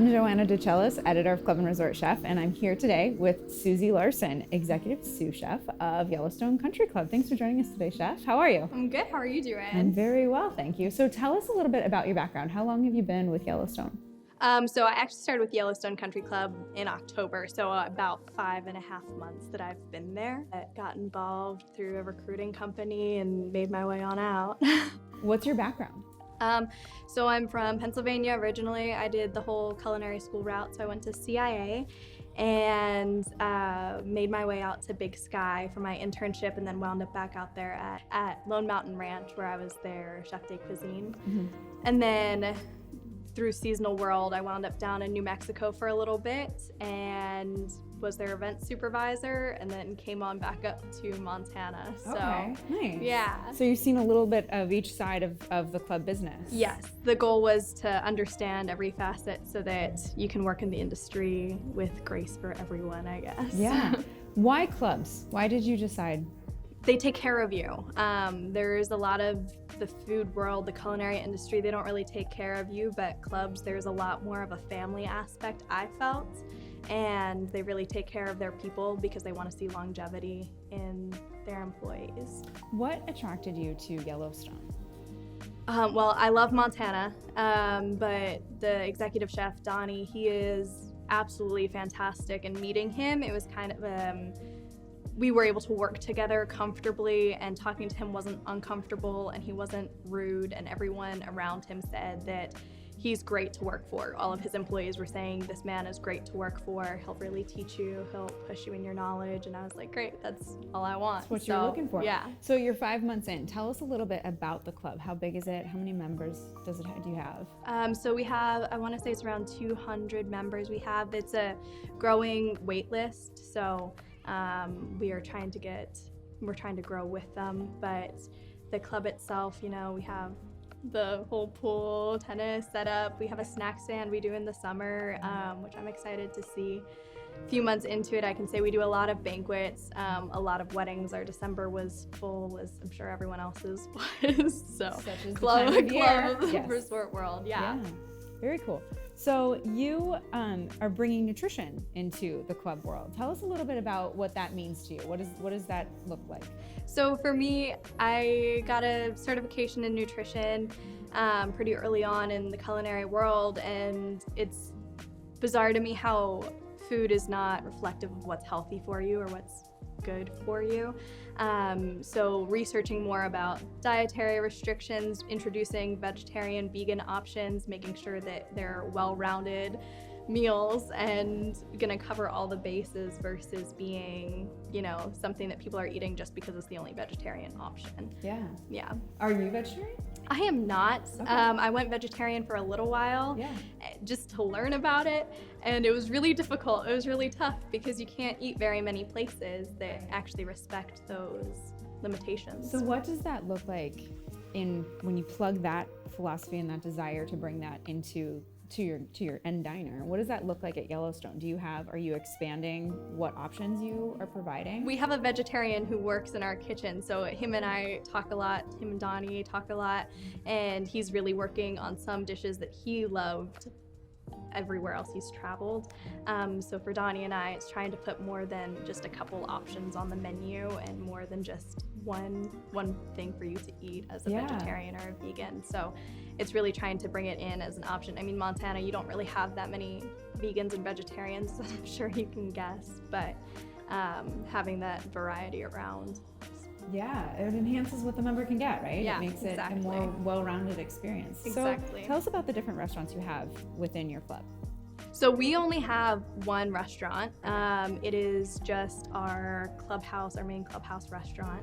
I'm Joanna DeCellis, editor of Club and Resort Chef, and I'm here today with Susie Larson, executive sous chef of Yellowstone Country Club. Thanks for joining us today, Chef. How are you? I'm good. How are you doing? I'm very well, thank you. So tell us a little bit about your background. How long have you been with Yellowstone? So I actually started with Yellowstone Country Club in October, so about 5.5 months that I've been there. I got involved through a recruiting company and made my way on out. What's your background? So I'm from Pennsylvania originally. I did the whole culinary school route, so I went to CIA and made my way out to Big Sky for my internship, and then wound up back out there at Lone Mountain Ranch, where I was their chef de cuisine. Mm-hmm. And then through Seasonal World, I wound up down in New Mexico for a little bit and was their event supervisor, and then came on back up to Montana. So, okay, nice. Yeah. So you've seen a little bit of each side of the club business. Yes. The goal was to understand every facet so that you can work in the industry with grace for everyone, I guess. Yeah. Why clubs? Why did you decide? They take care of you. There's a lot of the food world, the culinary industry, they don't really take care of you, but clubs, there's a lot more of a family aspect, I felt, and they really take care of their people because they want to see longevity in their employees. What attracted you to Yellowstone? Well, I love Montana, but the executive chef, Donnie, he is absolutely fantastic, and meeting him, it was kind of we were able to work together comfortably, and talking to him wasn't uncomfortable, and he wasn't rude, and everyone around him said that he's great to work for. All of his employees were saying, this man is great to work for. He'll really teach you, he'll push you in your knowledge. And I was like, great, that's all I want. That's what you're looking for. Yeah. So you're 5 months in. Tell us a little bit about the club. How big is it? How many members do you have? So we have, I want to say it's around 200 members we have. It's a growing wait list. So we're trying to grow with them, but the club itself, you know, we have the whole pool, tennis set up. We have a snack stand we do in the summer, which I'm excited to see. A few months into it, I can say we do a lot of banquets, a lot of weddings. Our December was full, as I'm sure everyone else's was. So such as club the time of year. of the Yes. resort world, yeah. Very cool. So you are bringing nutrition into the club world. Tell us a little bit about what that means to you. What does that look like? So for me, I got a certification in nutrition pretty early on in the culinary world, and it's bizarre to me how food is not reflective of what's healthy for you or what's good for you. So researching more about dietary restrictions, introducing vegetarian, vegan options, making sure that they're well-rounded meals and gonna cover all the bases versus being, you know, something that people are eating just because it's the only vegetarian option. Yeah. Are you vegetarian? I am not. Okay. I went vegetarian for a little while just to learn about it, and it was really difficult. It was really tough because you can't eat very many places that actually respect those limitations. So what does that look like when you plug that philosophy and that desire to bring that into your end diner? What does that look like at Yellowstone? Are you expanding what options you are providing? We have a vegetarian who works in our kitchen, so him and I talk a lot, him and Donnie talk a lot, and he's really working on some dishes that he loved everywhere else he's traveled. So for Donnie and I, it's trying to put more than just a couple options on the menu and more than just one thing for you to eat as a vegetarian or a vegan. So it's really trying to bring it in as an option. I mean, Montana, you don't really have that many vegans and vegetarians, as I'm sure you can guess, but having that variety around. Yeah, it enhances what the member can get, right? Yeah, it makes it a more well-rounded experience. Exactly. So tell us about the different restaurants you have within your club. So we only have one restaurant. It is just our clubhouse, our main clubhouse restaurant.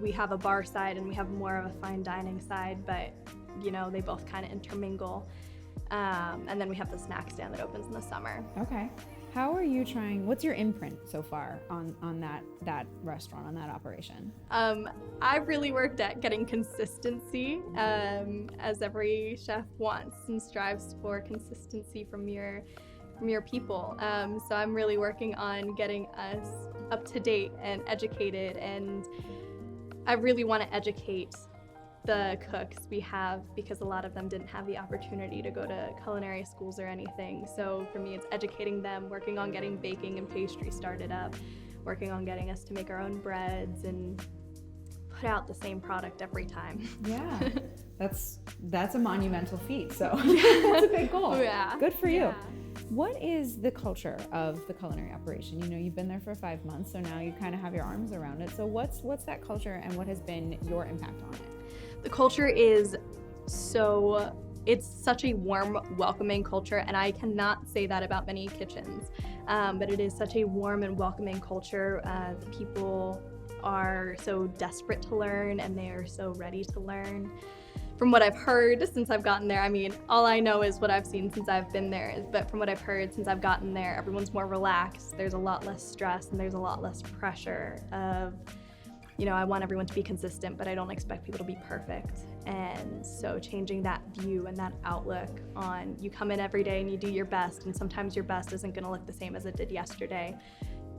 We have a bar side and we have more of a fine dining side, but you know, they both kind of intermingle. And then we have the snack stand that opens in the summer. Okay. What's your imprint so far on that restaurant, on that operation? I've really worked at getting consistency, as every chef wants and strives for consistency from your people. So I'm really working on getting us up to date and educated, and I really want to educate the cooks we have, because a lot of them didn't have the opportunity to go to culinary schools or anything. So for me, it's educating them, working on getting baking and pastry started up, working on getting us to make our own breads and put out the same product every time. Yeah, that's a monumental feat. So that's a big goal. Yeah. Good for you. Yeah. What is the culture of the culinary operation? You know, you've been there for 5 months, so now you kind of have your arms around it. So what's that culture, and what has been your impact on it? The culture is it's such a warm, welcoming culture, and I cannot say that about many kitchens, but it is such a warm and welcoming culture. The people are so desperate to learn, and they are so ready to learn. From what I've heard since I've gotten there, I mean, all I know is what I've seen since I've been there, but from what I've heard since I've gotten there, everyone's more relaxed. There's a lot less stress, and there's a lot less pressure of, you know, I want everyone to be consistent, but I don't expect people to be perfect. And so changing that view and that outlook on, you come in every day and you do your best, and sometimes your best isn't gonna look the same as it did yesterday.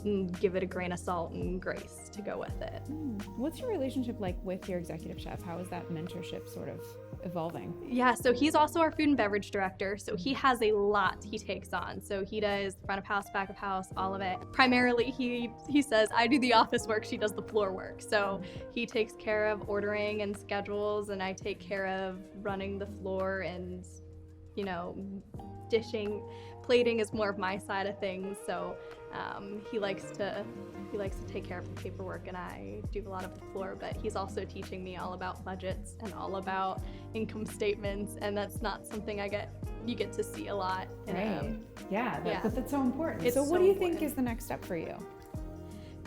And give it a grain of salt and grace to go with it. What's your relationship like with your executive chef? How is that mentorship sort of evolving? Yeah, so he's also our food and beverage director, so he has a lot he takes on. So he does front of house, back of house, all of it. Primarily, he says, I do the office work, she does the floor work. So he takes care of ordering and schedules, and I take care of running the floor and, you know, dishing. Plating is more of my side of things, so he likes to take care of the paperwork, and I do a lot of the floor. But he's also teaching me all about budgets and all about income statements, and that's not something you get to see a lot. Right. But that's so important. It's so what do you think important. is the next step for you?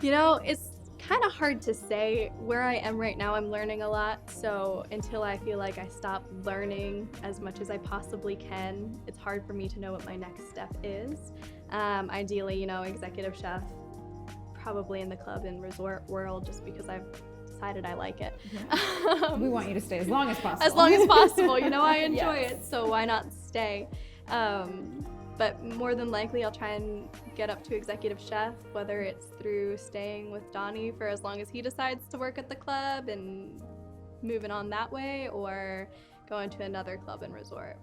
You know, it's kind of hard to say. Where I am right now, I'm learning a lot, so until I feel like I stop learning as much as I possibly can, it's hard for me to know what my next step is. Ideally, you know, executive chef, probably in the club and resort world, just because I've decided I like it. Yeah. We want you to stay as long as possible. As long as possible, you know, I enjoy Yes. it, so why not stay? But more than likely, I'll try and get up to executive chef, whether it's through staying with Donnie for as long as he decides to work at the club and moving on that way, or going to another club and resort.